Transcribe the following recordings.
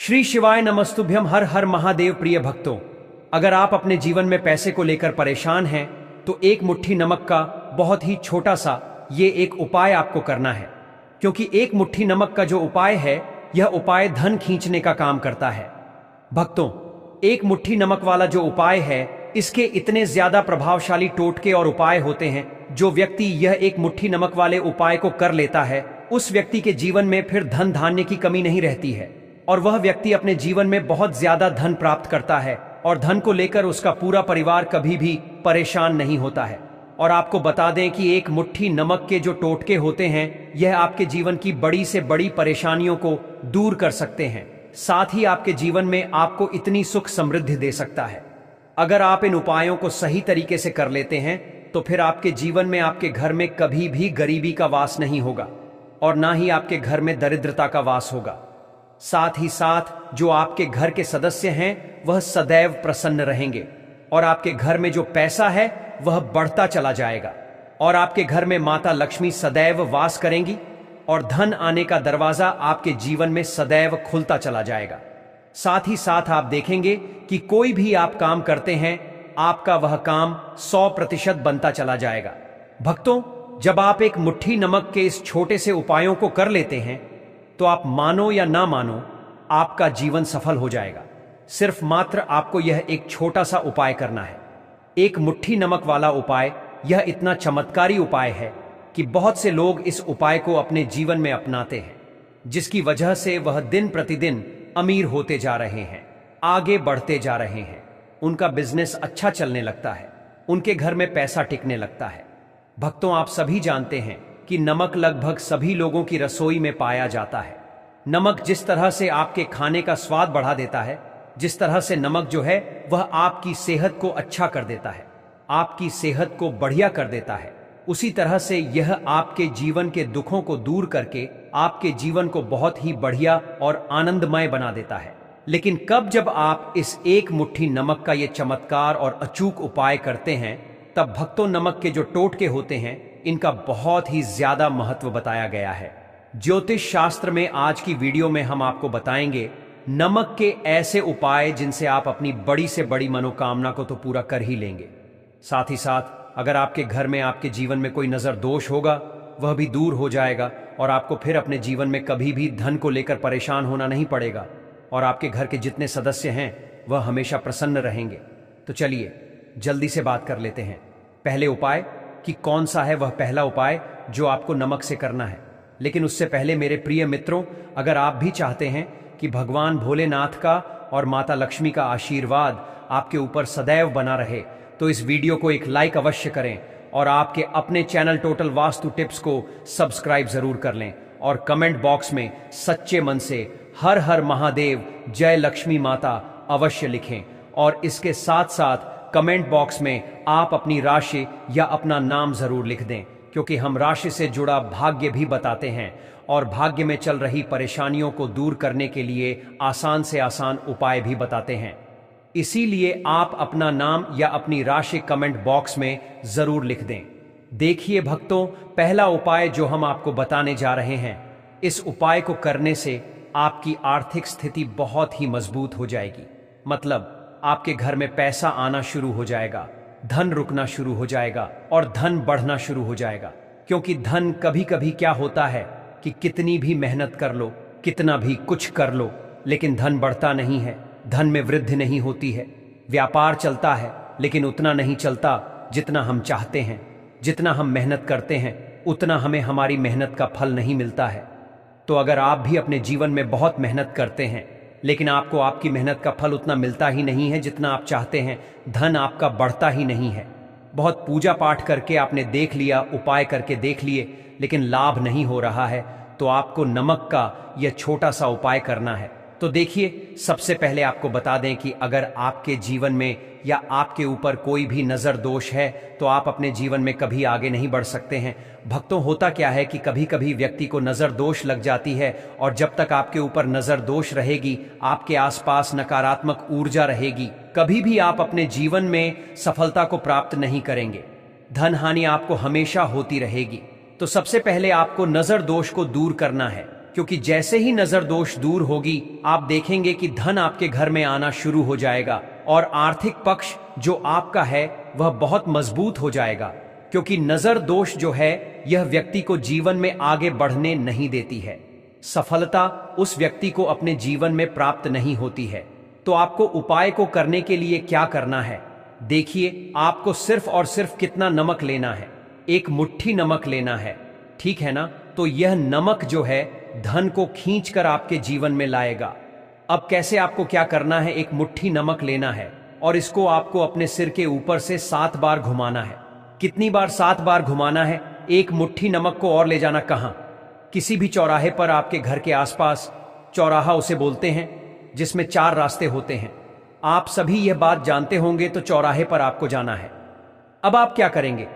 श्री शिवाय नमस्तुभ्यम। हर हर महादेव। प्रिय भक्तों, अगर आप अपने जीवन में पैसे को लेकर परेशान हैं तो एक मुट्ठी नमक का बहुत ही छोटा सा ये एक उपाय आपको करना है, क्योंकि एक मुट्ठी नमक का जो उपाय है यह उपाय धन खींचने का काम करता है। भक्तों, एक मुट्ठी नमक वाला जो उपाय है इसके इतने ज्यादा प्रभावशाली टोटके और उपाय होते हैं, जो व्यक्ति यह एक मुट्ठी नमक वाले उपाय को कर लेता है उस व्यक्ति के जीवन में फिर धन धान्य की कमी नहीं रहती है और वह व्यक्ति अपने जीवन में बहुत ज्यादा धन प्राप्त करता है और धन को लेकर उसका पूरा परिवार कभी भी परेशान नहीं होता है। और आपको बता दें कि एक मुट्ठी नमक के जो टोटके होते हैं यह आपके जीवन की बड़ी से बड़ी परेशानियों को दूर कर सकते हैं, साथ ही आपके जीवन में आपको इतनी सुख समृद्धि दे सकता है। अगर आप इन उपायों को सही तरीके से कर लेते हैं तो फिर आपके जीवन में आपके घर में कभी भी गरीबी का वास नहीं होगा और ना ही आपके घर में दरिद्रता का वास होगा। साथ ही साथ जो आपके घर के सदस्य हैं वह सदैव प्रसन्न रहेंगे और आपके घर में जो पैसा है वह बढ़ता चला जाएगा और आपके घर में माता लक्ष्मी सदैव वास करेंगी और धन आने का दरवाजा आपके जीवन में सदैव खुलता चला जाएगा। साथ ही साथ आप देखेंगे कि कोई भी आप काम करते हैं आपका वह काम 100% बनता चला जाएगा। भक्तों, जब आप एक मुट्ठी नमक के इस छोटे से उपायों को कर लेते हैं तो आप मानो या ना मानो आपका जीवन सफल हो जाएगा। सिर्फ मात्र आपको यह एक छोटा सा उपाय करना है। एक मुट्ठी नमक वाला उपाय यह इतना चमत्कारी उपाय है कि बहुत से लोग इस उपाय को अपने जीवन में अपनाते हैं, जिसकी वजह से वह दिन प्रतिदिन अमीर होते जा रहे हैं, आगे बढ़ते जा रहे हैं, उनका बिजनेस अच्छा चलने लगता है, उनके घर में पैसा टिकने लगता है। भक्तों, आप सभी जानते हैं कि नमक लगभग सभी लोगों की रसोई में पाया जाता है। नमक जिस तरह से आपके खाने का स्वाद बढ़ा देता है, जिस तरह से नमक जो है वह आपकी सेहत को अच्छा कर देता है, आपकी सेहत को बढ़िया कर देता है, उसी तरह से यह आपके जीवन के दुखों को दूर करके आपके जीवन को बहुत ही बढ़िया और आनंदमय बना देता है। लेकिन कब जब आप इस एक मुट्ठी नमक का ये चमत्कार और अचूक उपाय करते हैं, तब भक्तों नमक के जो टोटके होते हैं इनका बहुत ही ज्यादा महत्व बताया गया है। ज्योतिष शास्त्र में आज की वीडियो में हम आपको बताएंगे नमक के ऐसे उपाय जिनसे आप अपनी बड़ी से बड़ी मनोकामना को तो पूरा कर ही लेंगे। साथ ही साथ अगर आपके घर में आपके जीवन में कोई नजर दोष होगा वह भी दूर हो जाएगा और आपको फिर अपने जीवन में कभी भी धन को लेकर परेशान होना नहीं पड़ेगा और आपके घर के जितने सदस्य हैं वह हमेशा प्रसन्न रहेंगे। तो चलिए जल्दी से बात कर लेते हैं पहले उपाय कि कौन सा है वह पहला उपाय जो आपको नमक से करना है। लेकिन उससे पहले मेरे प्रिय मित्रों, अगर आप भी चाहते हैं कि भगवान भोलेनाथ का और माता लक्ष्मी का आशीर्वाद आपके ऊपर सदैव बना रहे तो इस वीडियो को एक लाइक अवश्य करें और आपके अपने चैनल टोटल वास्तु टिप्स को सब्सक्राइब जरूर कर लें और कमेंट बॉक्स में सच्चे मन से हर हर महादेव जय लक्ष्मी माता अवश्य लिखें। और इसके साथ साथ कमेंट बॉक्स में आप अपनी राशि या अपना नाम जरूर लिख दें, क्योंकि हम राशि से जुड़ा भाग्य भी बताते हैं और भाग्य में चल रही परेशानियों को दूर करने के लिए आसान से आसान उपाय भी बताते हैं। इसीलिए आप अपना नाम या अपनी राशि कमेंट बॉक्स में जरूर लिख दें। देखिए भक्तों, पहला उपाय जो हम आपको बताने जा रहे हैं, इस उपाय को करने से आपकी आर्थिक स्थिति बहुत ही मजबूत हो जाएगी। मतलब आपके घर में पैसा आना शुरू हो जाएगा, धन रुकना शुरू हो जाएगा और धन बढ़ना शुरू हो जाएगा। क्योंकि धन कभी कभी क्या होता है कि कितनी भी मेहनत कर लो, कितना भी कुछ कर लो, लेकिन धन बढ़ता नहीं है, धन में वृद्धि नहीं होती है। व्यापार चलता है लेकिन उतना नहीं चलता जितना हम चाहते हैं। जितना हम मेहनत करते हैं उतना हमें हमारी मेहनत का फल नहीं मिलता है। तो अगर आप भी अपने जीवन में बहुत मेहनत करते हैं लेकिन आपको आपकी मेहनत का फल उतना मिलता ही नहीं है जितना आप चाहते हैं, धन आपका बढ़ता ही नहीं है, बहुत पूजा पाठ करके आपने देख लिया, उपाय करके देख लिए लेकिन लाभ नहीं हो रहा है, तो आपको नमक का यह छोटा सा उपाय करना है। तो देखिए, सबसे पहले आपको बता दें कि अगर आपके जीवन में या आपके ऊपर कोई भी नजर दोष है तो आप अपने जीवन में कभी आगे नहीं बढ़ सकते हैं। भक्तों, होता क्या है कि कभी कभी व्यक्ति को नजर दोष लग जाती है और जब तक आपके ऊपर नजर दोष रहेगी, आपके आसपास नकारात्मक ऊर्जा रहेगी, कभी भी आप अपने जीवन में सफलता को प्राप्त नहीं करेंगे। धन हानि आपको हमेशा होती रहेगी। तो सबसे पहले आपको नजर दोष को दूर करना है। क्योंकि जैसे ही नजर दोष दूर होगी आप देखेंगे कि धन आपके घर में आना शुरू हो जाएगा और आर्थिक पक्ष जो आपका है वह बहुत मजबूत हो जाएगा। क्योंकि नजर दोष जो है यह व्यक्ति को जीवन में आगे बढ़ने नहीं देती है। सफलता उस व्यक्ति को अपने जीवन में प्राप्त नहीं होती है। तो आपको उपाय को करने के लिए क्या करना है, देखिए, आपको सिर्फ और सिर्फ कितना नमक लेना है, एक मुट्ठी नमक लेना है, ठीक है ना। तो यह नमक जो है धन को खींचकर आपके जीवन में लाएगा। अब कैसे आपको क्या करना है, एक मुट्ठी नमक लेना है और इसको आपको अपने सिर के ऊपर से 7 बार घुमाना है। कितनी बार? 7 बार घुमाना है। एक मुट्ठी नमक को और ले जाना कहां? किसी भी चौराहे पर, आपके घर के आसपास चौराहा उसे बोलते हैं जिसमें 4 रास्ते होते हैं। आप सभी यह बात जानते होंगे। तो चौराहे पर आपको जाना है। अब आप क्या करेंगे,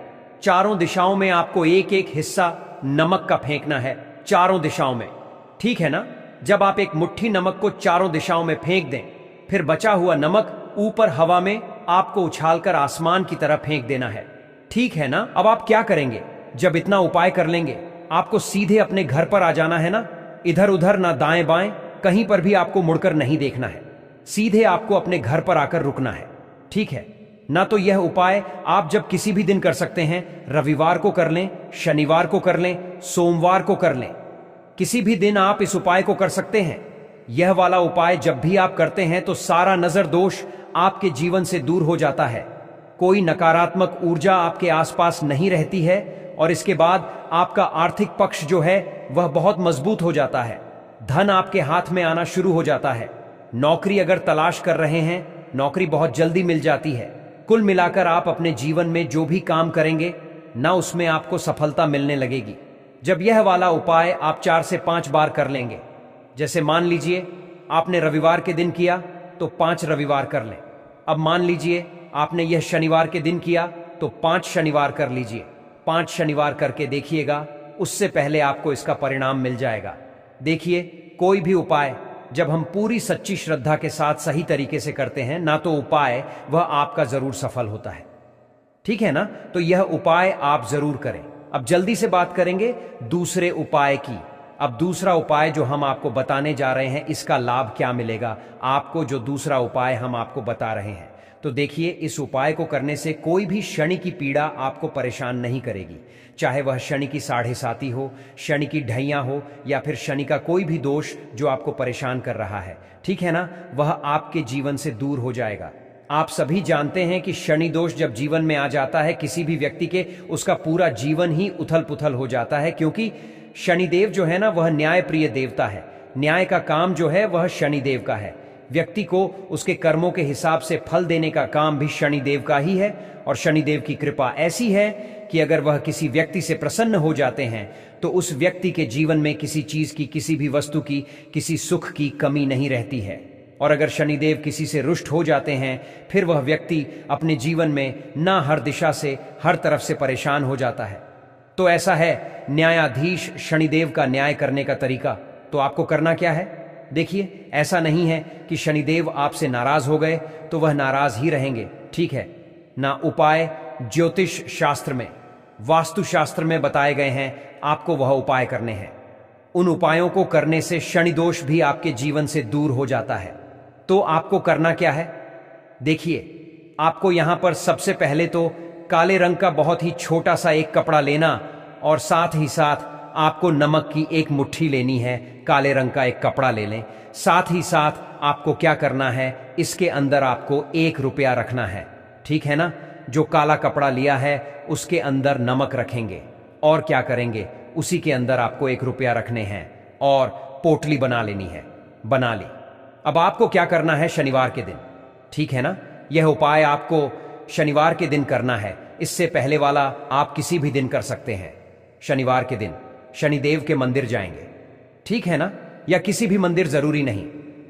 चारों दिशाओं में आपको एक एक हिस्सा नमक का फेंकना है, चारों दिशाओं में, ठीक है ना। जब आप एक मुट्ठी नमक को चारों दिशाओं में फेंक दें, फिर बचा हुआ नमक ऊपर हवा में आपको उछालकर आसमान की तरफ फेंक देना है, ठीक है ना। अब आप क्या करेंगे, जब इतना उपाय कर लेंगे आपको सीधे अपने घर पर आ जाना है ना। इधर उधर ना दाएं बाएं कहीं पर भी आपको मुड़कर नहीं देखना है, सीधे आपको अपने घर पर आकर रुकना है, ठीक है ना। तो यह उपाय आप जब किसी भी दिन कर सकते हैं, रविवार को कर लें, शनिवार को कर लें, सोमवार को कर लें, किसी भी दिन आप इस उपाय को कर सकते हैं। यह वाला उपाय जब भी आप करते हैं तो सारा नजर दोष आपके जीवन से दूर हो जाता है, कोई नकारात्मक ऊर्जा आपके आसपास नहीं रहती है और इसके बाद आपका आर्थिक पक्ष जो है वह बहुत मजबूत हो जाता है। धन आपके हाथ में आना शुरू हो जाता है। नौकरी अगर तलाश कर रहे हैं, नौकरी बहुत जल्दी मिल जाती है। कुल मिलाकर आप अपने जीवन में जो भी काम करेंगे ना, उसमें आपको सफलता मिलने लगेगी जब यह वाला उपाय आप 4 से 5 बार कर लेंगे। जैसे मान लीजिए आपने रविवार के दिन किया तो 5 रविवार कर लें। अब मान लीजिए आपने यह शनिवार के दिन किया तो 5 शनिवार कर लीजिए। 5 शनिवार करके देखिएगा, उससे पहले आपको इसका परिणाम मिल जाएगा। देखिए, कोई भी उपाय जब हम पूरी सच्ची श्रद्धा के साथ सही तरीके से करते हैं ना, तो उपाय वह आपका जरूर सफल होता है, ठीक है ना। तो यह उपाय आप जरूर करें। अब जल्दी से बात करेंगे दूसरे उपाय की। अब दूसरा उपाय जो हम आपको बताने जा रहे हैं, इसका लाभ क्या मिलेगा आपको, जो दूसरा उपाय हम आपको बता रहे हैं। तो देखिए, इस उपाय को करने से कोई भी शनि की पीड़ा आपको परेशान नहीं करेगी, चाहे वह शनि की 7.5 हो, शनि की ढैया हो या फिर शनि का कोई भी दोष जो आपको परेशान कर रहा है, ठीक है ना, वह आपके जीवन से दूर हो जाएगा। आप सभी जानते हैं कि शनि दोष जब जीवन में आ जाता है किसी भी व्यक्ति के, उसका पूरा जीवन ही उथल पुथल हो जाता है, क्योंकि शनिदेव जो है ना वह न्याय प्रिय देवता है। न्याय का काम जो है वह शनिदेव का है। व्यक्ति को उसके कर्मों के हिसाब से फल देने का काम भी शनिदेव का ही है। और शनिदेव की कृपा ऐसी है कि अगर वह किसी व्यक्ति से प्रसन्न हो जाते हैं तो उस व्यक्ति के जीवन में किसी चीज की, किसी भी वस्तु की, किसी सुख की कमी नहीं रहती है। और अगर शनिदेव किसी से रुष्ट हो जाते हैं, फिर वह व्यक्ति अपने जीवन में ना हर दिशा से, हर तरफ से परेशान हो जाता है। तो ऐसा है न्यायाधीश शनिदेव का न्याय करने का तरीका। तो आपको करना क्या है, देखिए, ऐसा नहीं है कि शनिदेव आपसे नाराज हो गए तो वह नाराज ही रहेंगे, ठीक है ना। उपाय ज्योतिष शास्त्र में, वास्तु शास्त्र में बताए गए हैं, आपको वह उपाय करने हैं। उन उपायों को करने से शनि दोष भी आपके जीवन से दूर हो जाता है। तो आपको करना क्या है, देखिए, आपको यहां पर सबसे पहले तो काले रंग का बहुत ही छोटा सा एक कपड़ा लेना और साथ ही साथ आपको नमक की एक मुट्ठी लेनी है। काले रंग का एक कपड़ा ले लें। साथ ही साथ आपको क्या करना है, इसके अंदर आपको 1 रुपया रखना है, ठीक है ना। जो काला कपड़ा लिया है उसके अंदर नमक रखेंगे और क्या करेंगे, उसी के अंदर आपको 1 रुपया रखने हैं और पोटली बना लेनी है। बना ली। अब आपको क्या करना है, शनिवार के दिन, ठीक है ना। यह उपाय आपको शनिवार के दिन करना है। इससे पहले वाला आप किसी भी दिन कर सकते हैं। शनिवार के दिन शनिदेव के मंदिर जाएंगे, ठीक है ना, या किसी भी मंदिर, जरूरी नहीं,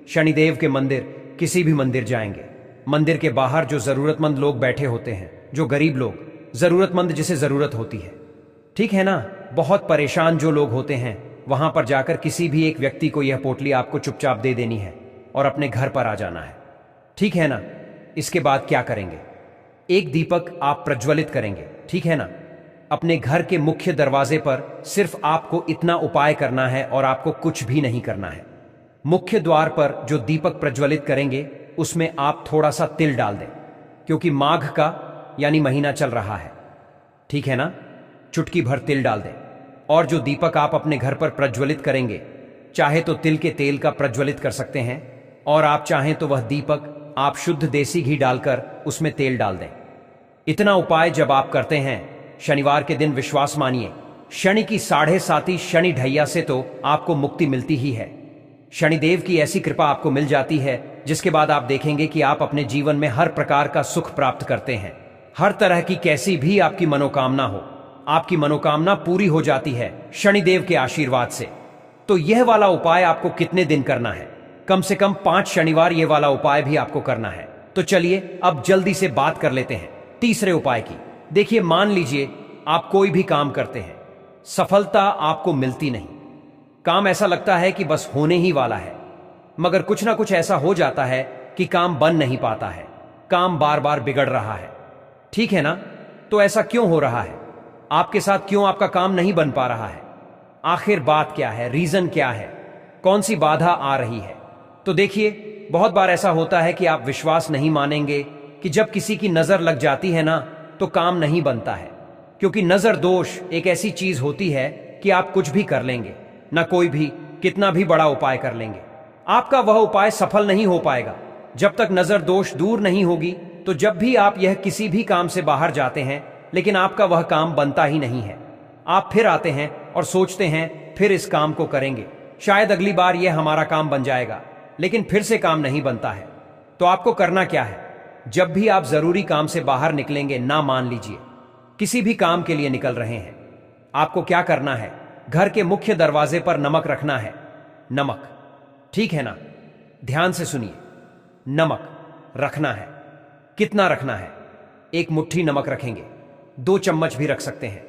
शनिदेव के मंदिर, किसी भी मंदिर जाएंगे। मंदिर के बाहर जो जरूरतमंद लोग बैठे होते हैं, जो गरीब लोग, जरूरतमंद जिसे जरूरत होती है, ठीक है ना, बहुत परेशान जो लोग होते हैं, वहां पर जाकर किसी भी एक व्यक्ति को यह पोटली आपको चुपचाप दे देनी है और अपने घर पर आ जाना है, ठीक है ना। इसके बाद क्या करेंगे, एक दीपक आप प्रज्वलित करेंगे, ठीक है ना। अपने घर के मुख्य दरवाजे पर सिर्फ आपको इतना उपाय करना है और आपको कुछ भी नहीं करना है। मुख्य द्वार पर जो दीपक प्रज्वलित करेंगे उसमें आप थोड़ा सा तिल डाल दें, क्योंकि माघ का यानी महीना चल रहा है, ठीक है ना। चुटकी भर तिल डाल दें। और जो दीपक आप अपने घर पर प्रज्वलित करेंगे, चाहे तो तिल के तेल का प्रज्वलित कर सकते हैं, और आप चाहें तो वह दीपक आप शुद्ध देसी घी डालकर उसमें तेल डाल दें। इतना उपाय जब आप करते हैं शनिवार के दिन, विश्वास मानिए, शनि की 7.5 शनि ढैया से तो आपको मुक्ति मिलती ही है। शनिदेव की ऐसी कृपा आपको मिल जाती है जिसके बाद आप देखेंगे कि आप अपने जीवन में हर प्रकार का सुख प्राप्त करते हैं। हर तरह की कैसी भी आपकी मनोकामना हो, आपकी मनोकामना पूरी हो जाती है शनिदेव के आशीर्वाद से। तो यह वाला उपाय आपको कितने दिन करना है? कम से कम 5 शनिवार यह वाला उपाय भी आपको करना है। तो चलिए अब जल्दी से बात कर लेते हैं तीसरे उपाय की। देखिए, मान लीजिए आप कोई भी काम करते हैं, सफलता आपको मिलती नहीं, काम ऐसा लगता है कि बस होने ही वाला है, मगर कुछ ना कुछ ऐसा हो जाता है कि काम बन नहीं पाता है, काम बार बार बिगड़ रहा है, ठीक है ना। तो ऐसा क्यों हो रहा है? आपके साथ क्यों आपका काम नहीं बन पा रहा है? आखिर बात क्या है? रीजन क्या है? कौन सी बाधा आ रही है? तो देखिए, बहुत बार ऐसा होता है कि आप विश्वास नहीं मानेंगे कि जब किसी की नजर लग जाती है ना, तो काम नहीं बनता है, क्योंकि नजर दोष एक ऐसी चीज होती है कि आप कुछ भी कर लेंगे ना, कोई भी कितना भी बड़ा उपाय कर लेंगे, आपका वह उपाय सफल नहीं हो पाएगा जब तक नजर दोष दूर नहीं होगी। तो जब भी आप यह किसी भी काम से बाहर जाते हैं लेकिन आपका वह काम बनता ही नहीं है, आप फिर आते हैं और सोचते हैं फिर इस काम को करेंगे, शायद अगली बार यह हमारा काम बन जाएगा, लेकिन फिर से काम नहीं बनता है। तो आपको करना क्या है? जब भी आप जरूरी काम से बाहर निकलेंगे ना, मान लीजिए किसी भी काम के लिए निकल रहे हैं, आपको क्या करना है? घर के मुख्य दरवाजे पर नमक रखना है। नमक, ठीक है ना, ध्यान से सुनिए, नमक रखना है। कितना रखना है? 1 मुट्ठी नमक रखेंगे, 2 चम्मच भी रख सकते हैं।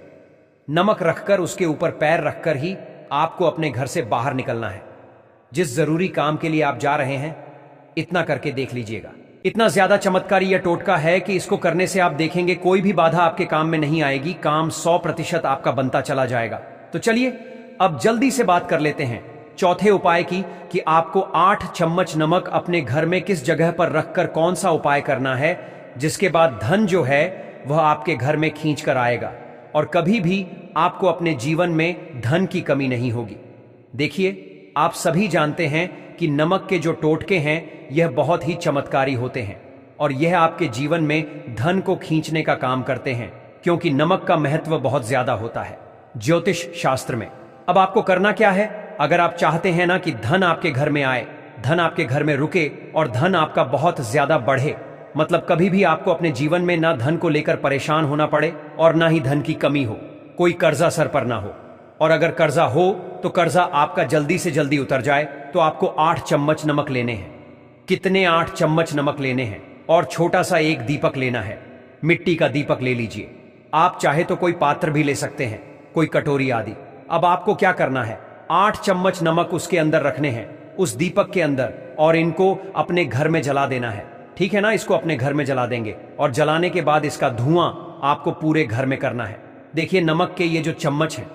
नमक रखकर उसके ऊपर पैर रखकर ही आपको अपने घर से बाहर निकलना है। जिस जरूरी काम के लिए आप जा रहे हैं, इतना करके देख लीजिएगा। इतना ज्यादा चमत्कारी यह टोटका है कि इसको करने से आप देखेंगे कोई भी बाधा आपके काम में नहीं आएगी, काम 100% आपका बनता चला जाएगा। तो चलिए अब जल्दी से बात कर लेते हैं चौथे उपाय की, कि आपको 8 चम्मच नमक अपने घर में किस जगह पर रखकर कौन सा उपाय करना है, जिसके बाद धन जो है वह आपके घर में खींच कर आएगा और कभी भी आपको अपने जीवन में धन की कमी नहीं होगी। देखिए, आप सभी जानते हैं कि नमक के जो टोटके हैं यह बहुत ही चमत्कारी होते हैं और यह आपके जीवन में धन को खींचने का काम करते हैं, क्योंकि नमक का महत्व बहुत ज्यादा होता है ज्योतिष शास्त्र में। अब आपको करना क्या है? अगर आप चाहते हैं ना कि धन आपके घर में आए, धन आपके घर में रुके और धन आपका बहुत ज्यादा बढ़े, मतलब कभी भी आपको अपने जीवन में ना धन को लेकर परेशान होना पड़े और ना ही धन की कमी हो, कोई कर्जा सर पर ना हो, और अगर कर्जा हो तो कर्जा आपका जल्दी से जल्दी उतर जाए, तो आपको 8 चम्मच नमक लेने हैं। कितने? 8 चम्मच नमक लेने हैं और छोटा सा 1 दीपक लेना है। मिट्टी का दीपक ले लीजिए, आप चाहे तो कोई पात्र भी ले सकते हैं, कोई कटोरी आदि। अब आपको क्या करना है? 8 चम्मच नमक उसके अंदर रखने हैं, उस दीपक के अंदर, और इनको अपने घर में जला देना है, ठीक है ना। इसको अपने घर में जला देंगे और जलाने के बाद इसका धुआं आपको पूरे घर में करना है। देखिए, नमक के ये जो चम्मच हैं,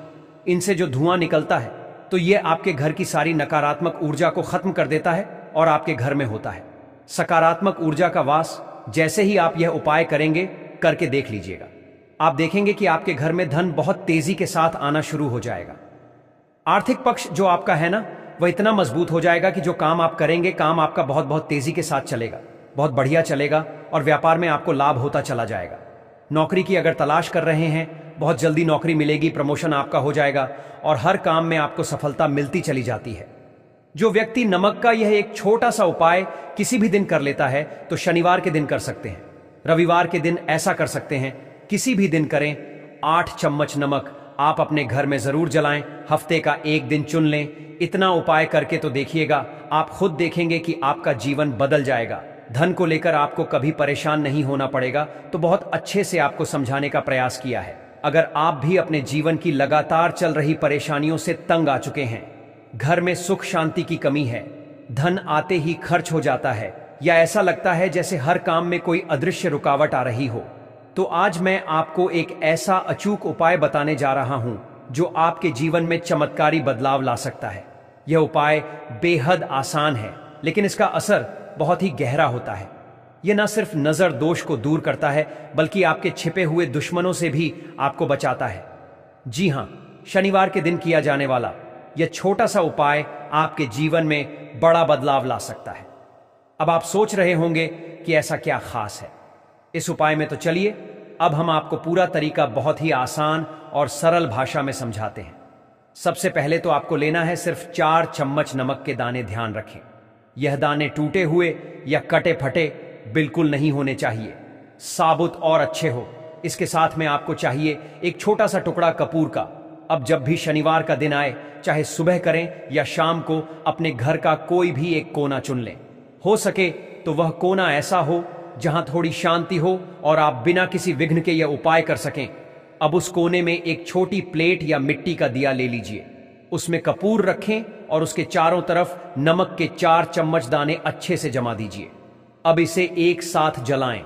इनसे जो धुआं निकलता है तो ये आपके घर की सारी नकारात्मक ऊर्जा को खत्म कर देता है और आपके घर में होता है सकारात्मक ऊर्जा का वास। जैसे ही आप यह उपाय करेंगे, करके देख लीजिएगा, आप देखेंगे कि आपके घर में धन बहुत तेजी के साथ आना शुरू हो जाएगा। आर्थिक पक्ष जो आपका है ना, वह इतना मजबूत हो जाएगा कि जो काम आप करेंगे, काम आपका बहुत बहुत तेजी के साथ चलेगा, बहुत बढ़िया चलेगा और व्यापार में आपको लाभ होता चला जाएगा। नौकरी की अगर तलाश कर रहे हैं, बहुत जल्दी नौकरी मिलेगी, प्रमोशन आपका हो जाएगा और हर काम में आपको सफलता मिलती चली जाती है। जो व्यक्ति नमक का यह एक छोटा सा उपाय किसी भी दिन कर लेता है, तो शनिवार के दिन कर सकते हैं, रविवार के दिन ऐसा कर सकते हैं, किसी भी दिन करें। 8 चम्मच नमक आप अपने घर में जरूर जलाएं, हफ्ते का 1 दिन चुन लें। इतना उपाय करके तो देखिएगा, आप खुद देखेंगे कि आपका जीवन बदल जाएगा। धन को लेकर आपको कभी परेशान नहीं होना पड़ेगा। तो बहुत अच्छे से आपको समझाने का प्रयास किया है। अगर आप भी अपने जीवन की लगातार चल रही परेशानियों से तंग आ चुके हैं, घर में सुख शांति की कमी है, धन आते ही खर्च हो जाता है, या ऐसा लगता है जैसे हर काम में कोई अदृश्य रुकावट आ रही हो, तो आज मैं आपको एक ऐसा अचूक उपाय बताने जा रहा हूं जो आपके जीवन में चमत्कारी बदलाव ला सकता है। यह उपाय बेहद आसान है, लेकिन इसका असर बहुत ही गहरा होता है। यह न सिर्फ नजर दोष को दूर करता है, बल्कि आपके छिपे हुए दुश्मनों से भी आपको बचाता है। जी हां, शनिवार के दिन किया जाने वाला यह छोटा सा उपाय आपके जीवन में बड़ा बदलाव ला सकता है। अब आप सोच रहे होंगे कि ऐसा क्या खास है इस उपाय में, तो चलिए अब हम आपको पूरा तरीका बहुत ही आसान और सरल भाषा में समझाते हैं। सबसे पहले तो आपको लेना है सिर्फ 4 चम्मच नमक के दाने। ध्यान रखें, यह दाने टूटे हुए या कटे फटे बिल्कुल नहीं होने चाहिए, साबुत और अच्छे हो। इसके साथ में आपको चाहिए एक छोटा सा टुकड़ा कपूर का। अब जब भी शनिवार का दिन आए, चाहे सुबह करें या शाम को, अपने घर का कोई भी एक कोना चुन लें। हो सके तो वह कोना ऐसा हो जहां थोड़ी शांति हो और आप बिना किसी विघ्न के यह उपाय कर सकें। अब उस कोने में एक छोटी प्लेट या मिट्टी का दिया ले लीजिए, उसमें कपूर रखें और उसके चारों तरफ नमक के 4 चम्मच दाने अच्छे से जमा दीजिए। अब इसे एक साथ जलाएं।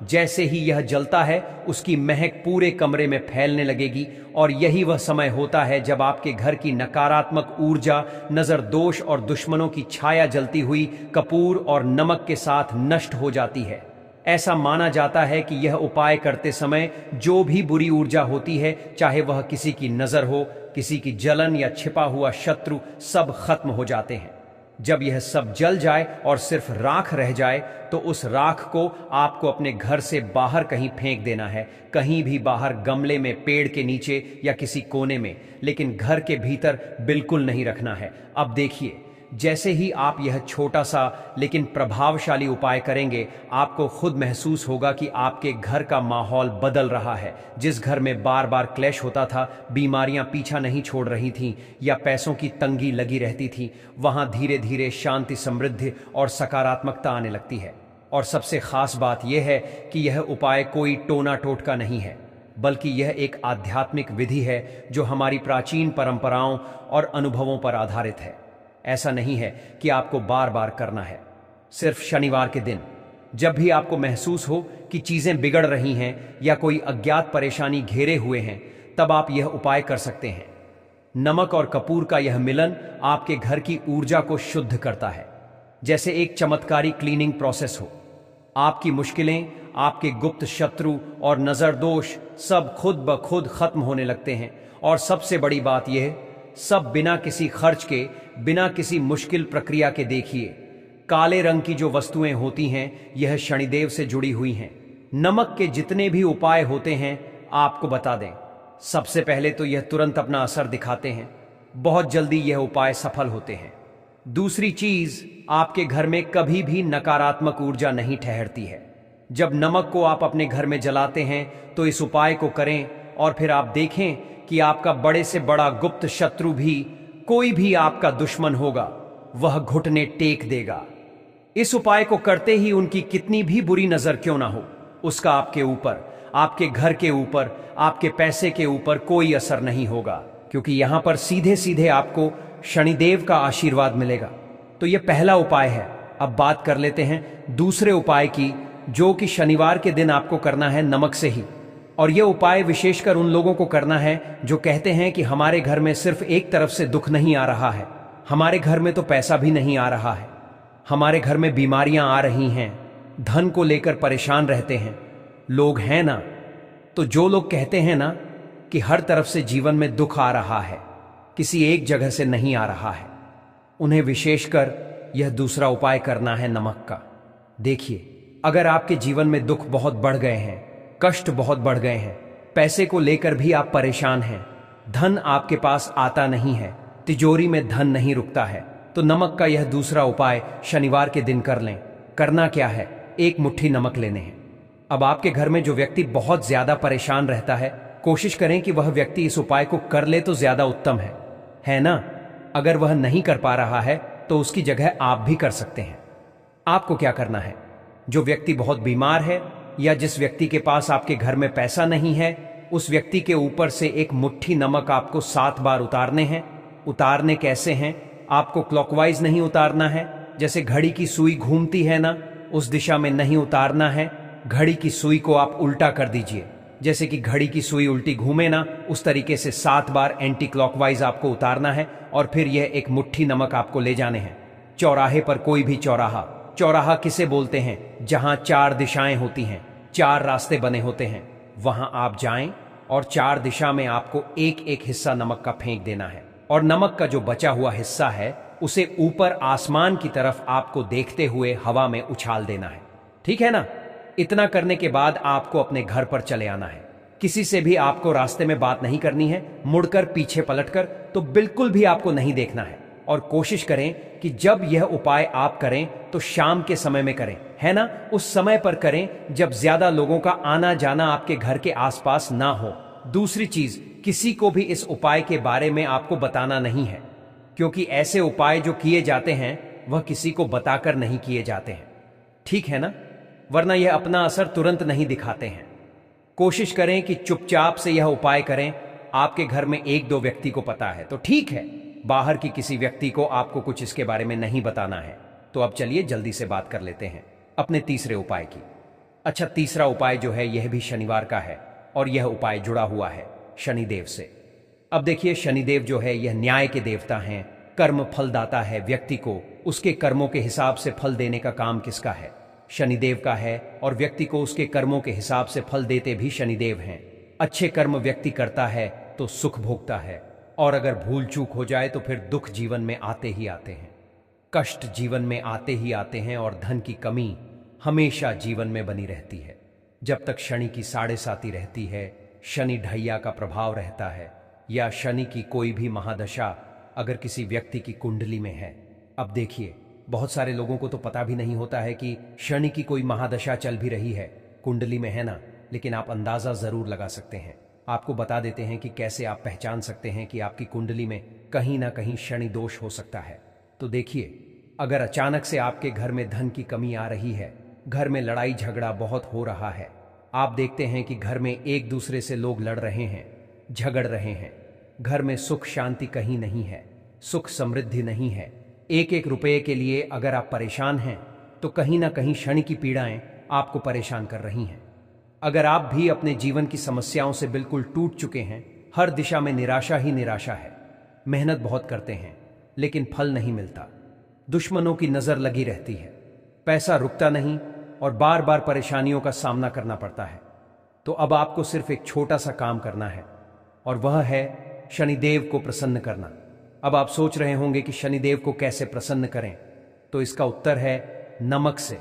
जैसे ही यह जलता है, उसकी महक पूरे कमरे में फैलने लगेगी और यही वह समय होता है जब आपके घर की नकारात्मक ऊर्जा, नजर दोष और दुश्मनों की छाया जलती हुई कपूर और नमक के साथ नष्ट हो जाती है। ऐसा माना जाता है कि यह उपाय करते समय जो भी बुरी ऊर्जा होती है, चाहे वह किसी की नजर हो, किसी की जलन या छिपा हुआ शत्रु, सब खत्म हो जाते हैं। जब यह सब जल जाए और सिर्फ राख रह जाए, तो उस राख को आपको अपने घर से बाहर कहीं फेंक देना है। कहीं भी बाहर, गमले में, पेड़ के नीचे या किसी कोने में, लेकिन घर के भीतर बिल्कुल नहीं रखना है। अब देखिए, जैसे ही आप यह छोटा सा लेकिन प्रभावशाली उपाय करेंगे, आपको खुद महसूस होगा कि आपके घर का माहौल बदल रहा है। जिस घर में बार बार क्लैश होता था, बीमारियां पीछा नहीं छोड़ रही थीं या पैसों की तंगी लगी रहती थी, वहां धीरे धीरे शांति, समृद्धि और सकारात्मकता आने लगती है। और सबसे खास बात यह है कि यह उपाय कोई टोना टोटका नहीं है, बल्कि यह एक आध्यात्मिक विधि है जो हमारी प्राचीन परंपराओं और अनुभवों पर आधारित है। ऐसा नहीं है कि आपको बार बार करना है। सिर्फ शनिवार के दिन, जब भी आपको महसूस हो कि चीजें बिगड़ रही हैं या कोई अज्ञात परेशानी घेरे हुए हैं, तब आप यह उपाय कर सकते हैं। नमक और कपूर का यह मिलन आपके घर की ऊर्जा को शुद्ध करता है, जैसे एक चमत्कारी क्लीनिंग प्रोसेस हो। आपकी मुश्किलें, आपके गुप्त शत्रु और नजर दोष सब खुद ब खुद खत्म होने लगते हैं। और सबसे बड़ी बात यह, सब बिना किसी खर्च के, बिना किसी मुश्किल प्रक्रिया के। देखिए, काले रंग की जो वस्तुएं होती हैं, यह शनिदेव से जुड़ी हुई हैं। नमक के जितने भी उपाय होते हैं, आपको बता दें, सबसे पहले तो यह तुरंत अपना असर दिखाते हैं। बहुत जल्दी यह उपाय सफल होते हैं। दूसरी चीज, आपके घर में कभी भी नकारात्मक ऊर्जा नहीं ठहरती है। जब नमक को आप अपने घर में जलाते हैं, तो इस उपाय को करें और फिर आप देखें कि आपका बड़े से बड़ा गुप्त शत्रु भी, कोई भी आपका दुश्मन होगा, वह घुटने टेक देगा। इस उपाय को करते ही उनकी कितनी भी बुरी नजर क्यों ना हो, उसका आपके ऊपर, आपके घर के ऊपर, आपके पैसे के ऊपर कोई असर नहीं होगा, क्योंकि यहां पर सीधे सीधे आपको शनिदेव का आशीर्वाद मिलेगा। तो यह पहला उपाय है। अब बात कर लेते हैं दूसरे उपाय की, जो कि शनिवार के दिन आपको करना है नमक से ही। और यह उपाय विशेषकर उन लोगों को करना है जो कहते हैं कि हमारे घर में सिर्फ एक तरफ से दुख नहीं आ रहा है, हमारे घर में तो पैसा भी नहीं आ रहा है, हमारे घर में बीमारियां आ रही हैं, धन को लेकर परेशान रहते हैं लोग, हैं ना। तो जो लोग कहते हैं ना कि हर तरफ से जीवन में दुख आ रहा है, किसी एक जगह से नहीं आ रहा है, उन्हें विशेषकर यह दूसरा उपाय करना है नमक का। देखिए, अगर आपके जीवन में दुख बहुत बढ़ गए हैं, कष्ट बहुत बढ़ गए हैं, पैसे को लेकर भी आप परेशान हैं, धन आपके पास आता नहीं है, तिजोरी में धन नहीं रुकता है, तो नमक का यह दूसरा उपाय शनिवार के दिन कर लें। करना क्या है, 1 मुट्ठी नमक लेने हैं। अब आपके घर में जो व्यक्ति बहुत ज्यादा परेशान रहता है, कोशिश करें कि वह व्यक्ति इस उपाय को कर ले तो ज्यादा उत्तम है ना। अगर वह नहीं कर पा रहा है, तो उसकी जगह आप भी कर सकते हैं। आपको क्या करना है, जो व्यक्ति बहुत बीमार है या जिस व्यक्ति के पास आपके घर में पैसा नहीं है, उस व्यक्ति के ऊपर से 1 मुट्ठी नमक आपको 7 बार उतारने हैं। उतारने कैसे हैं, आपको क्लॉकवाइज नहीं उतारना है, जैसे घड़ी की सुई घूमती है ना, उस दिशा में नहीं उतारना है, घड़ी की सुई को आप उल्टा कर दीजिए। जैसे कि घड़ी की सुई उल्टी घूमे ना, उस तरीके से 7 बार एंटी क्लॉकवाइज आपको उतारना है और फिर यह एक मुट्ठी नमक आपको ले जाने हैं। चौराहे पर कोई भी चौराहा, चौराहा किसे बोलते हैं? जहां 4 दिशाएं होती हैं, 4 रास्ते बने होते हैं, वहां आप जाएं और 4 दिशा में आपको एक एक हिस्सा नमक का फेंक देना है। और नमक का जो बचा हुआ हिस्सा है उसे ऊपर आसमान की तरफ आपको देखते हुए हवा में उछाल देना है। ठीक है ना? इतना करने के बाद आपको अपने घर पर चले आना है। किसी से भी आपको रास्ते में बात नहीं करनी है, मुड़कर पीछे पलटकर तो बिल्कुल भी आपको नहीं देखना है। और कोशिश करें कि जब यह उपाय आप करें तो शाम के समय में करें, है ना? उस समय पर करें जब ज्यादा लोगों का आना जाना आपके घर के आसपास ना हो। दूसरी चीज, किसी को भी इस उपाय के बारे में आपको बताना नहीं है, क्योंकि ऐसे उपाय जो किए जाते हैं वह किसी को बताकर नहीं किए जाते हैं। ठीक है ना? वरना यह अपना असर तुरंत नहीं दिखाते हैं। कोशिश करें कि चुपचाप से यह उपाय करें। आपके घर में 1-2 व्यक्ति को पता है तो ठीक है, बाहर की किसी व्यक्ति को आपको कुछ इसके बारे में नहीं बताना है। तो अब चलिए जल्दी से बात कर लेते हैं अपने तीसरे उपाय की। अच्छा, तीसरा उपाय जो है यह भी शनिवार का है और यह उपाय जुड़ा हुआ है शनिदेव से। अब देखिए, शनिदेव जो है यह न्याय के देवता हैं, कर्म फलदाता है। व्यक्ति को उसके कर्मों के हिसाब से फल देने का काम किसका है? शनिदेव का है। और व्यक्ति को उसके कर्मों के हिसाब से फल देते भी शनिदेव हैं। अच्छे कर्म व्यक्ति करता है तो सुख भोगता है, और अगर भूल चूक हो जाए तो फिर दुख जीवन में आते ही आते हैं, कष्ट जीवन में आते ही आते हैं, और धन की कमी हमेशा जीवन में बनी रहती है। जब तक शनि की 7.5 रहती है, शनि ढैया का प्रभाव रहता है, या शनि की कोई भी महादशा अगर किसी व्यक्ति की कुंडली में है। अब देखिए, बहुत सारे लोगों को तो पता भी नहीं होता है कि शनि की कोई महादशा चल भी रही है, कुंडली में है ना, लेकिन आप अंदाजा जरूर लगा सकते हैं। आपको बता देते हैं कि कैसे आप पहचान सकते हैं कि आपकी कुंडली में कहीं ना कहीं शनि दोष हो सकता है। तो देखिए, अगर अचानक से आपके घर में धन की कमी आ रही है, घर में लड़ाई झगड़ा बहुत हो रहा है, आप देखते हैं कि घर में एक दूसरे से लोग लड़ रहे हैं, झगड़ रहे हैं, घर में सुख शांति कहीं नहीं है, सुख समृद्धि नहीं है, एक एक रुपये के लिए अगर आप परेशान हैं तो कहीं ना कहीं शनि की पीड़ाएं आपको परेशान कर रही हैं। अगर आप भी अपने जीवन की समस्याओं से बिल्कुल टूट चुके हैं, हर दिशा में निराशा ही निराशा है, मेहनत बहुत करते हैं लेकिन फल नहीं मिलता, दुश्मनों की नजर लगी रहती है, पैसा रुकता नहीं और बार बार परेशानियों का सामना करना पड़ता है, तो अब आपको सिर्फ एक छोटा सा काम करना है, और वह है शनिदेव को प्रसन्न करना। अब आप सोच रहे होंगे कि शनिदेव को कैसे प्रसन्न करें, तो इसका उत्तर है नमक से।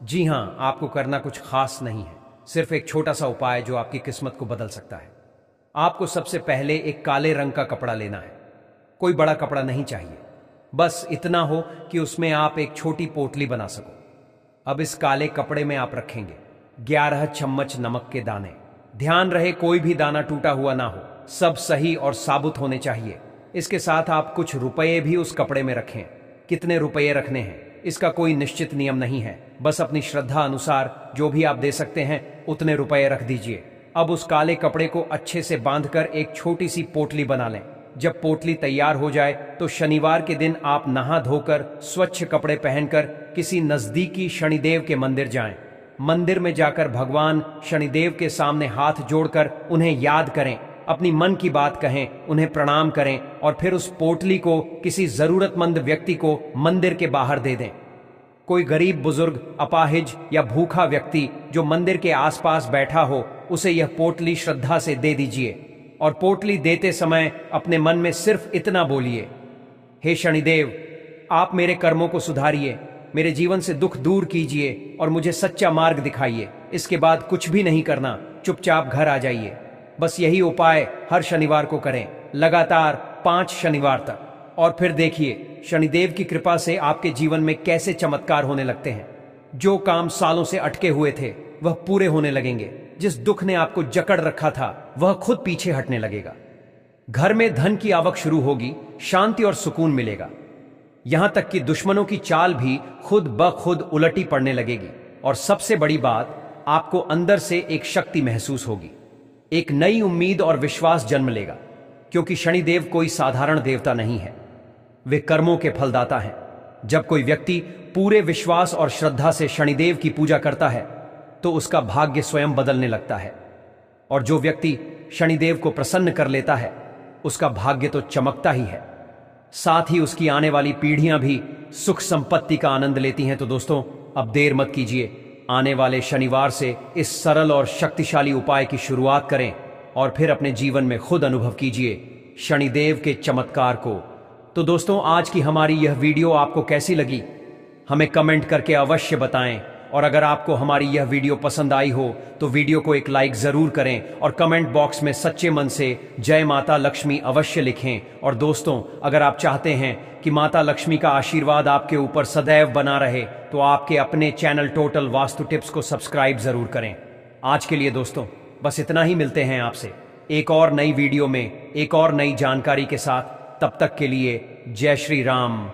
जी हां, आपको करना कुछ खास नहीं है, सिर्फ एक छोटा सा उपाय जो आपकी किस्मत को बदल सकता है। आपको सबसे पहले एक काले रंग का कपड़ा लेना है। कोई बड़ा कपड़ा नहीं चाहिए, बस इतना हो कि उसमें आप एक छोटी पोटली बना सको। अब इस काले कपड़े में आप रखेंगे 11 चम्मच नमक के दाने। ध्यान रहे कोई भी दाना टूटा हुआ ना हो, सब सही और साबुत होने चाहिए। इसके साथ आप कुछ रुपये भी उस कपड़े में रखें। कितने रुपये रखने हैं इसका कोई निश्चित नियम नहीं है, बस अपनी श्रद्धा अनुसार जो भी आप दे सकते हैं उतने रुपये रख दीजिए। अब उस काले कपड़े को अच्छे से बांधकर एक छोटी सी पोटली बना लें। जब पोटली तैयार हो जाए तो शनिवार के दिन आप नहा धोकर स्वच्छ कपड़े पहनकर किसी नजदीकी शनिदेव के मंदिर जाएं। मंदिर में जाकर भगवान शनिदेव के सामने हाथ जोड़कर उन्हें याद करें, अपनी मन की बात कहें, उन्हें प्रणाम करें और फिर उस पोटली को किसी जरूरतमंद व्यक्ति को मंदिर के बाहर दे दें। कोई गरीब बुजुर्ग, अपाहिज या भूखा व्यक्ति जो मंदिर के आसपास बैठा हो, उसे यह पोटली श्रद्धा से दे दीजिए। और पोटली देते समय अपने मन में सिर्फ इतना बोलिए, हे शनिदेव, आप मेरे कर्मों को सुधारिए, मेरे जीवन से दुख दूर कीजिए और मुझे सच्चा मार्ग दिखाइए। इसके बाद कुछ भी नहीं करना, चुपचाप घर आ जाइए। बस यही उपाय हर शनिवार को करें, लगातार 5 शनिवार तक, और फिर देखिए शनिदेव की कृपा से आपके जीवन में कैसे चमत्कार होने लगते हैं। जो काम सालों से अटके हुए थे वह पूरे होने लगेंगे। जिस दुख ने आपको जकड़ रखा था वह खुद पीछे हटने लगेगा। घर में धन की आवक शुरू होगी, शांति और सुकून मिलेगा। यहां तक कि दुश्मनों की चाल भी खुद ब खुद उलटी पड़ने लगेगी। और सबसे बड़ी बात, आपको अंदर से एक शक्ति महसूस होगी, एक नई उम्मीद और विश्वास जन्म लेगा। क्योंकि शनिदेव कोई साधारण देवता नहीं है, वे कर्मों के फलदाता हैं। जब कोई व्यक्ति पूरे विश्वास और श्रद्धा से शनिदेव की पूजा करता है तो उसका भाग्य स्वयं बदलने लगता है। और जो व्यक्ति शनिदेव को प्रसन्न कर लेता है उसका भाग्य तो चमकता ही है, साथ ही उसकी आने वाली पीढ़ियां भी सुख संपत्ति का आनंद लेती हैं। तो दोस्तों, अब देर मत कीजिए, आने वाले शनिवार से इस सरल और शक्तिशाली उपाय की शुरुआत करें और फिर अपने जीवन में खुद अनुभव कीजिए शनिदेव के चमत्कार को। तो दोस्तों, आज की हमारी यह वीडियो आपको कैसी लगी हमें कमेंट करके अवश्य बताएं, और अगर आपको हमारी यह वीडियो पसंद आई हो तो वीडियो को एक लाइक जरूर करें और कमेंट बॉक्स में सच्चे मन से जय माता लक्ष्मी अवश्य लिखें। और दोस्तों, अगर आप चाहते हैं कि माता लक्ष्मी का आशीर्वाद आपके ऊपर सदैव बना रहे तो आपके अपने चैनल टोटल वास्तु टिप्स को सब्सक्राइब जरूर करें। आज के लिए दोस्तों बस इतना ही, मिलते हैं आपसे एक और नई वीडियो में एक और नई जानकारी के साथ। तब तक के लिए जय श्री राम।